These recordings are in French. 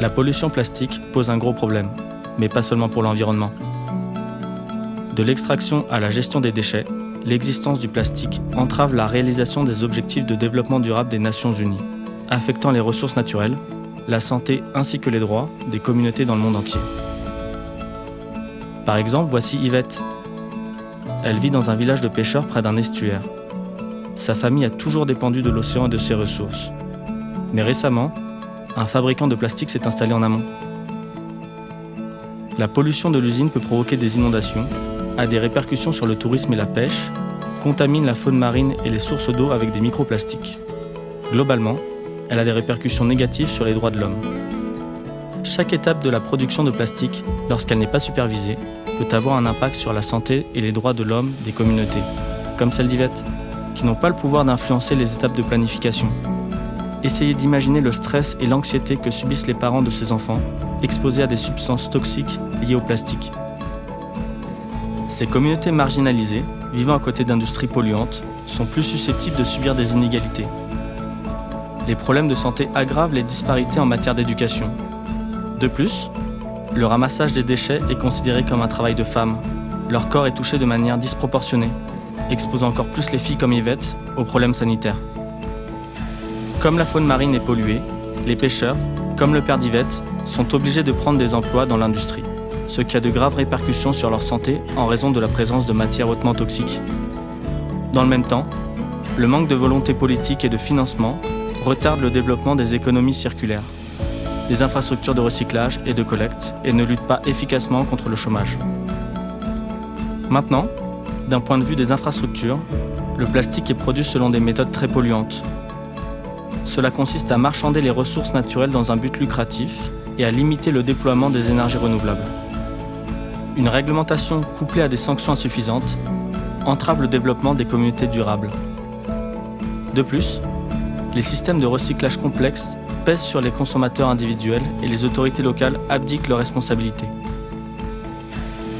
La pollution plastique pose un gros problème, mais pas seulement pour l'environnement. De l'extraction à la gestion des déchets, l'existence du plastique entrave la réalisation des objectifs de développement durable des Nations Unies, affectant les ressources naturelles, la santé ainsi que les droits des communautés dans le monde entier. Par exemple, voici Yvette. Elle vit dans un village de pêcheurs près d'un estuaire. Sa famille a toujours dépendu de l'océan et de ses ressources. Mais récemment, un fabricant de plastique s'est installé en amont. La pollution de l'usine peut provoquer des inondations, a des répercussions sur le tourisme et la pêche, contamine la faune marine et les sources d'eau avec des microplastiques. Globalement, elle a des répercussions négatives sur les droits de l'homme. Chaque étape de la production de plastique, lorsqu'elle n'est pas supervisée, peut avoir un impact sur la santé et les droits de l'homme des communautés, comme celle d'Yvette, qui n'ont pas le pouvoir d'influencer les étapes de planification. Essayez d'imaginer le stress et l'anxiété que subissent les parents de ces enfants, exposés à des substances toxiques liées au plastique. Ces communautés marginalisées, vivant à côté d'industries polluantes, sont plus susceptibles de subir des inégalités. Les problèmes de santé aggravent les disparités en matière d'éducation. De plus, le ramassage des déchets est considéré comme un travail de femme. Leur corps est touché de manière disproportionnée, exposant encore plus les filles comme Yvette aux problèmes sanitaires. Comme la faune marine est polluée, les pêcheurs, comme le père d'Yvette, sont obligés de prendre des emplois dans l'industrie, ce qui a de graves répercussions sur leur santé en raison de la présence de matières hautement toxiques. Dans le même temps, le manque de volonté politique et de financement retarde le développement des économies circulaires, des infrastructures de recyclage et de collecte et ne lutte pas efficacement contre le chômage. Maintenant, d'un point de vue des infrastructures, le plastique est produit selon des méthodes très polluantes. Cela consiste à marchander les ressources naturelles dans un but lucratif et à limiter le déploiement des énergies renouvelables. Une réglementation couplée à des sanctions insuffisantes entrave le développement des communautés durables. De plus, les systèmes de recyclage complexes pèsent sur les consommateurs individuels et les autorités locales abdiquent leurs responsabilités.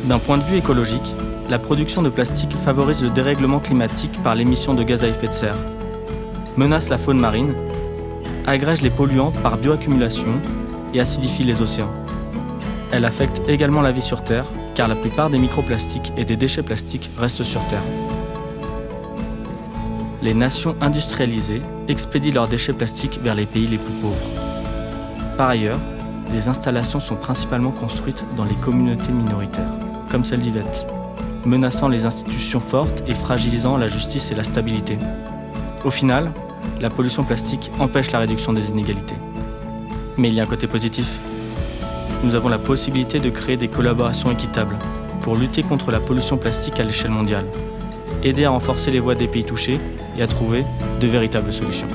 D'un point de vue écologique, la production de plastique favorise le dérèglement climatique par l'émission de gaz à effet de serre, menace la faune marine, agrège les polluants par bioaccumulation et acidifie les océans. Elle affecte également la vie sur Terre, car la plupart des microplastiques et des déchets plastiques restent sur Terre. Les nations industrialisées expédient leurs déchets plastiques vers les pays les plus pauvres. Par ailleurs, les installations sont principalement construites dans les communautés minoritaires, comme celle d'Yvette, menaçant les institutions fortes et fragilisant la justice et la stabilité. Au final, la pollution plastique empêche la réduction des inégalités. Mais il y a un côté positif. Nous avons la possibilité de créer des collaborations équitables pour lutter contre la pollution plastique à l'échelle mondiale, aider à renforcer les voix des pays touchés et à trouver de véritables solutions.